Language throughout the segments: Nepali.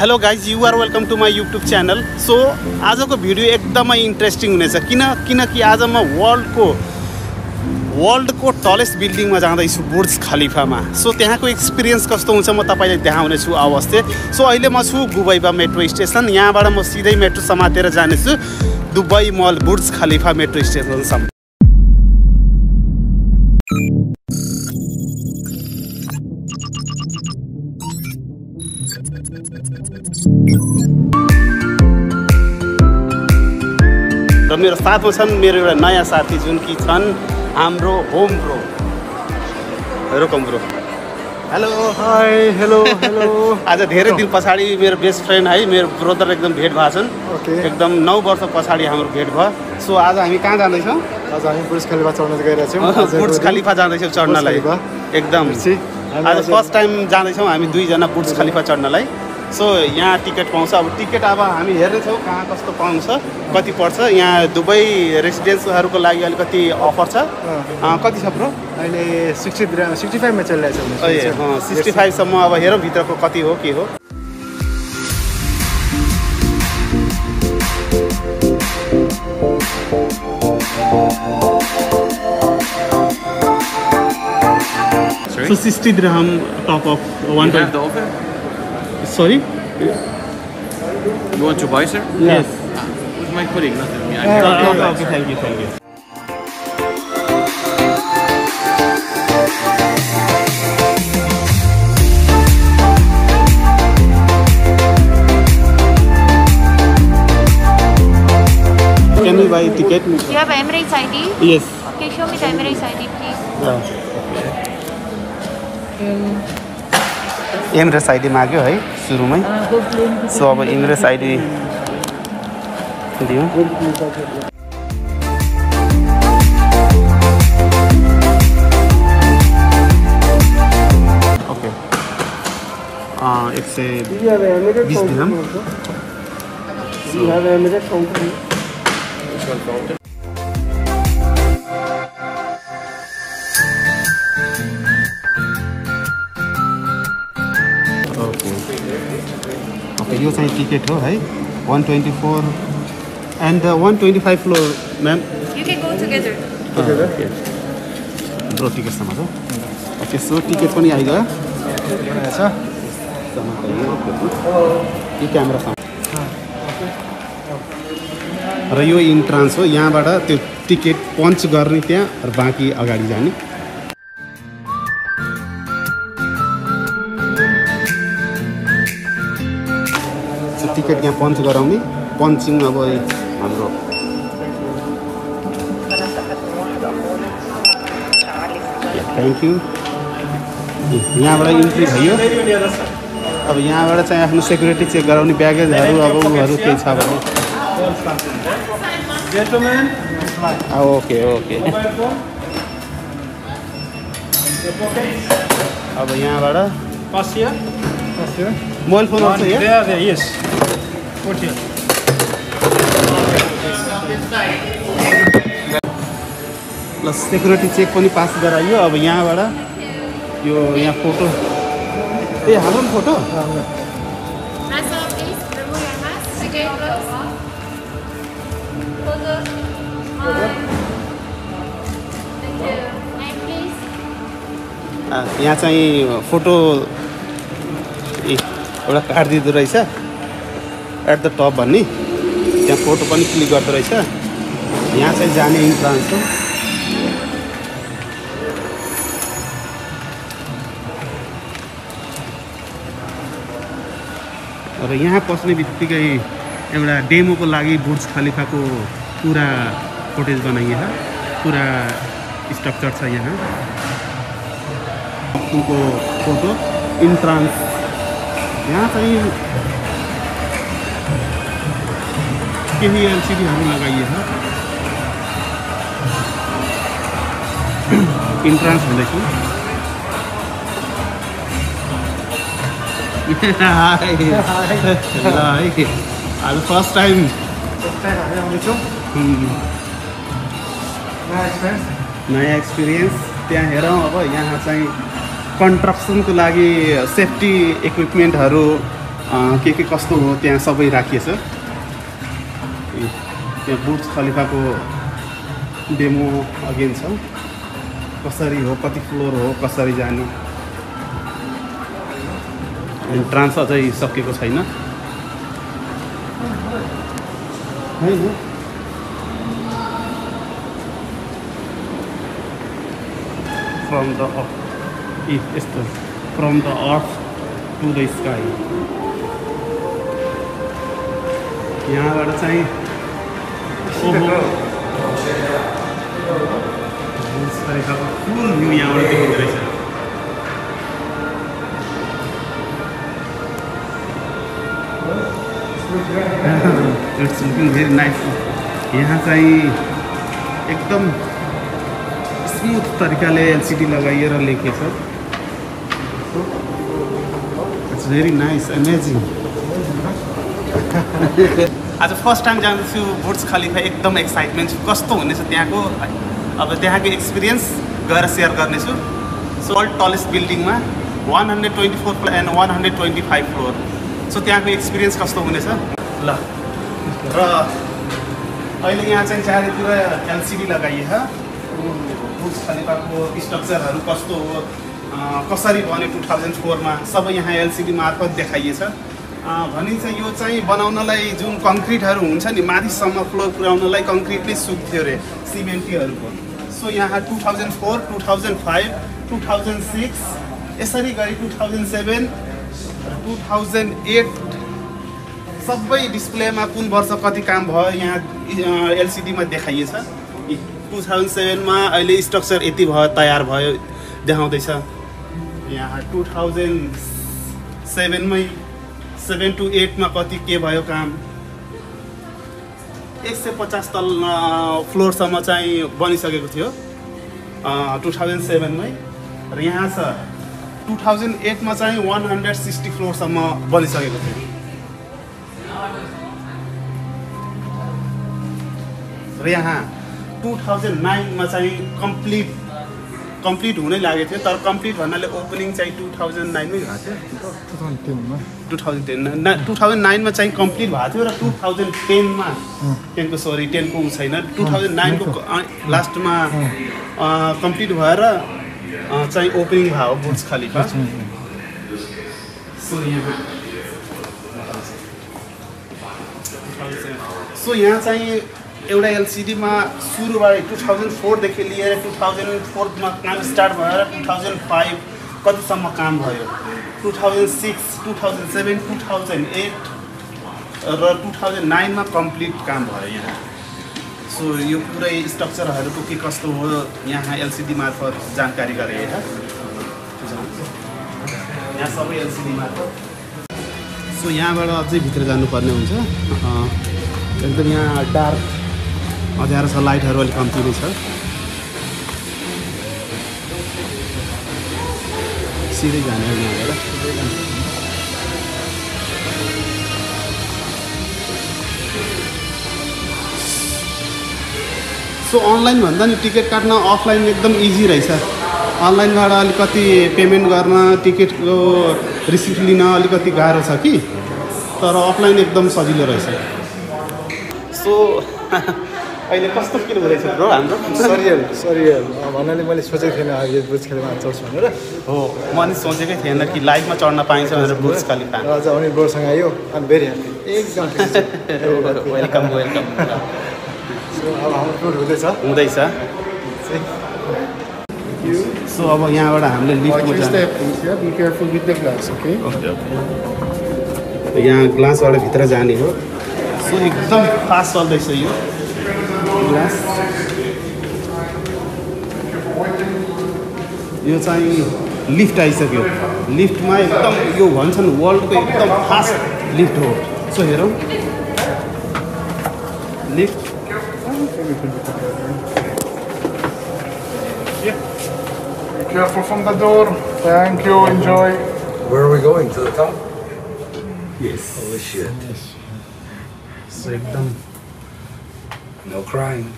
Hello guys, you are welcome to my YouTube channel. So आजको भिडियो एकदमै इन्ट्रेस्टिङ हुनेछ किनकि आज म वर्ल्डको टलेस्ट बिल्डिङमा जाँदैछु, बुर्ज खलिफामा। सो त्यहाँको एक्सपिरियन्स कस्तो हुन्छ म तपाईँलाई देखाउनेछु अवश्य। सो अहिले म छु दुबईमा मेट्रो स्टेसन। यहाँबाट म सिधै मेट्रो समातेर जानेछु दुबई मल बुर्ज खलिफा मेट्रो स्टेसनसम्म। र मेरो साथमा छन् मेरो एउटा नयाँ साथी जुन कि छन् हाम्रो home bro. Welcome bro. Hello hi hello hello. आज धेरै दिन पछाडि मेरो बेस्ट फ्रेन्ड है, मेरो ब्रदर एकदम भेट भएको छन्। एकदम 9 वर्ष पछाडि हाम्रो भेट भयो। सो आज हामी कहाँ जाँदैछौँ? आज हामी बुर्ज खलिफा चढ्न गइरहेछौँ। बुर्ज खलिफा जाँदैछौँ चढ्नलाई। एकदम आज फर्स्ट टाइम जाँदैछौँ हामी दुईजना बुर्ज खलिफा चढ्नलाई। सो यहाँ टिकट पाउँछ। अब टिकट अब हामी हेर्नेछौँ कहाँ कस्तो पाउँछ, कति पर्छ। यहाँ दुबई रेसिडेन्सहरूको लागि अलिकति अफर छ। कति छ ब्रो? अहिले 65मा चलिरहेको छ। 65सम्म। अब हेरौँ भित्रको कति हो के हो। So 60 dirham top of 120. Sorry? You want to buy, sir? Yes. With my colleague, not with me. Okay, thank you. Can we buy ticket? Do you have Emirates ID? Yes. Okay, show me the Emirates ID, please. Emirates ID माग्यो है सुरुमै। सो अब एमरेस आइडी दिउँ। ओके 120 दिरहम। यो चाहिँ टिकट हो है 124 and 125 floor ma'am. You can go together. Okay bro ticket समाज। ओके सो टिकट पनि आइगयो यो क्यामेरा र यो इन्ट्रान्स हो। यहाँबाट त्यो टिकट पञ्च गर्ने त्यहाँ र बाँकी अगाडि जाने। टिकट यहाँ पञ्च गराउने। पञ्चिङ अब हाम्रो थ्याङ्क यू। यहाँबाट इन्ट्री भयो। अब यहाँबाट चाहिँ आफ्नो सेक्युरिटी चेक गराउने, ब्यागेजहरू अब उहरू केही छ भने। ओके अब यहाँबाट मोबाइल फोन आउँछ यहाँ। प्लस सेक्युरिटी चेक पनि पास गराइयो। अब यहाँबाट यो यहाँ फोटो हालौँ फोटो। यहाँ चाहिँ फोटो एउटा कार्ड दिँदो रहेछ एट द टप भन्ने, त्यहाँ फोटो पनि क्लिक गर्दो रहेछ। यहाँ चाहिँ जाने इन्ट्रान्स हो। र यहाँ पस्ने बित्तिकै एउटा डेमोको लागि बुर्ज खलिफाको पुरा फुटेज बनाइएको पुरा स्ट्रक्चर छ। यहाँ उनको फोटो इन्ट्रान्स। यहाँ चाहिँ केही एलसिडीहरू लगाइएको इन्ट्रान्स हुँदैछ। आज फर्स्ट टाइम नयाँ एक्सपिरियन्स। त्यहाँ हेरौँ अब यहाँ चाहिँ कन्स्ट्रक्सनको लागि सेफ्टी इक्विपमेन्टहरू के कस्तो हो त्यहाँ सबै राखिएछ। त्यहाँ बुर्ज खलिफाको डेमो अगेन छ, कसरी हो, कति फ्लोर हो, कसरी जाने। एन्ट्रान्स अझै सकेको छैन हैन। फ्रम द यस्तो from the earth to the sky. यहाँबाट चाहिँ फुल भ्यू यहाँबाट देखिँदो रहेछ। It's looking very nice. यहाँ चाहिँ एकदम स्मुथ तरिकाले एलसिडी लगाइएर लेखेछ। It's very nice, amazing. आज फर्स्ट टाइम जाँदैछु बुर्ज खलिफा, एकदम एक्साइटमेन्ट छु कस्तो हुनेछ त्यहाँको। अब त्यहाँको एक्सपिरियन्स गएर सेयर गर्नेछु। सो वर्ल्ड टलेस्ट बिल्डिङमा 124 फ्लोर एन्ड 125 फ्लोर। सो त्यहाँको एक्सपिरियन्स कस्तो हुनेछ ल। र अहिले यहाँ चाहिँ चारैतिर एलसिडी लगाइए। बुर्ज खलिफाको स्ट्रक्चरहरू कस्तो हो, कसरी बन्यो 2004मा, सबै यहाँ एलसिडी मार्फत देखाइएछ। भनिन्छ यो चाहिँ बनाउनलाई जुन कङ्क्रिटहरू हुन्छ नि माथिसम्म फ्लोर पुर्याउनलाई कङ्क्रिट नै सुक्थ्यो अरे, सिमेन्टीहरूको। सो यहाँ 2004, 2005, 2006 यसरी गरी 2007 र 2008 सबै डिस्प्लेमा कुन वर्ष कति काम भयो यहाँ एलसिडीमा देखाइएछ। 2007मा अहिले स्ट्रक्चर यति भयो, तयार भयो देखाउँदैछ। यहाँ 2007मै 7 to 8मा कति के भयो काम। 150 तल फ्लोरसम्म चाहिँ बनिसकेको थियो 2007मै। र यहाँ छ 2008मा चाहिँ 160 फ्लोरसम्म बनिसकेको थियो। र यहाँ 2009मा चाहिँ कम्प्लिट हुनै लागेको थियो, तर कम्प्लिट भन्नाले ओपनिङ चाहिँ 2009मै भएको थियो। 2009मा चाहिँ कम्प्लिट भएको थियो र 2010मा 10को ऊ छैन, 2009को लास्टमा कम्प्लिट भएर चाहिँ ओपनिङ भयो बुर्ज खलिफा। सो यहाँ चाहिँ एउटा एलसिडीमा सुरुबाट 2004देखि लिएर 2004मा काम स्टार्ट भएर 2005 कतिसम्म काम भयो, 2006, 2007, 2008 र 2009मा कम्प्लिट काम भयो यहाँ। सो यो पुरै स्ट्रक्चरहरूको के कस्तो हो यहाँ एलसिडी मार्फत जानकारी गरे। यहाँ सबै एलसिडी मार्फत। सो यहाँबाट अझै भित्र जानुपर्ने हुन्छ। एकदम यहाँ डार्क अँध्यारो छ, लाइटहरू अलिक कम्ती नै छ। सिधै जाने यहाँबाट। सो अनलाइन भन्दा नि टिकट काट्न अफलाइन एकदम इजी रहेछ। अनलाइनबाट अलिकति पेमेन्ट गर्न, टिकटको रिसिप्ट लिन अलिकति गाह्रो छ कि, तर अफलाइन एकदम सजिलो रहेछ। सो अहिले कस्तो फिल हुँदैछ ब्रो हाम्रो? सरियल भन्नाले मैले सोचेको थिएन यो बुर्ज खलिफा चढ्छु भनेर। हो, म नि सोचेकै थिएन कि लाइफमा चढ्न पाइन्छ भनेर बुर्ज खलिफा। आज अनिल ब्रोसँग आयो, अनि भेरी ह्याप्पी एकदम। वेलकम। सो अब हाम्रो टुर हुँदैछ। सो अब यहाँबाट हामीले लिफ्टमा यहाँ ग्लासबाट भित्र जाने हो। सो एकदम फास्ट चल्दैछ यो ग्लास। यो चाहिँ लिफ्ट आइसक्यो। लिफ्टमा एकदम यो भन्छन् वर्ल्डको एकदम फास्ट लिफ्ट हो। सो हेरौँ lift. Be careful from the door. Thank you. Enjoy. Where are we going? To the top? Yes. Holy shit. So एकदम No crying.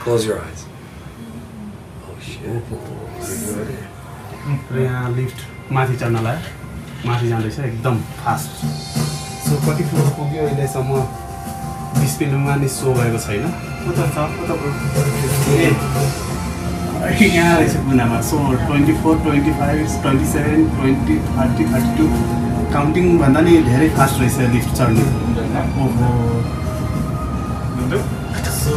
Close your eyes. Oh shit. र यहाँ लिफ्ट माथि चढ्नलाई माथि जाँदैछ एकदम फास्ट सो कति फ्लोर पुग्यो अहिलेसम्म डिस्प्लेमा नि सो भएको छैन यहाँ रहेछ कुनामा सो 24, 25, 27, 20, 30, 32 काउन्टिङ भन्दा नि धेरै फास्ट रहेछ लिफ्ट चढ्ने ओहो सो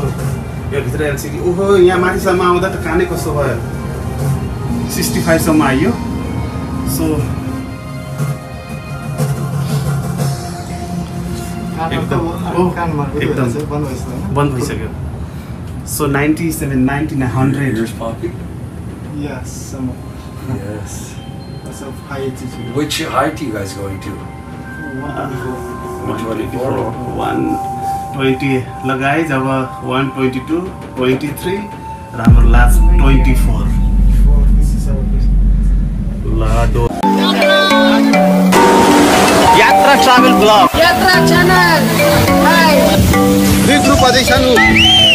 यो भित्र एलसिडी ओहो यहाँ माथिसम्म आउँदा त कानै कस्तो भयो 65 सम्म आइयो सो एकदम बन्द भइसक्यो so 97, 99, 100 Here's pocket. Yes, some of Yes. that's of high altitude. Which height are you guys going to? 124. 120 लगाए जब 122, 23 र हाम्रो last 24 This is our place. लाडो यात्रा ट्राभल ब्लग यात्रा च्यानल हाय दुई ग्रुप अझै छन्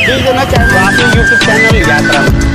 दुईजना आफ्नो युट्युब च्यानल यात्रा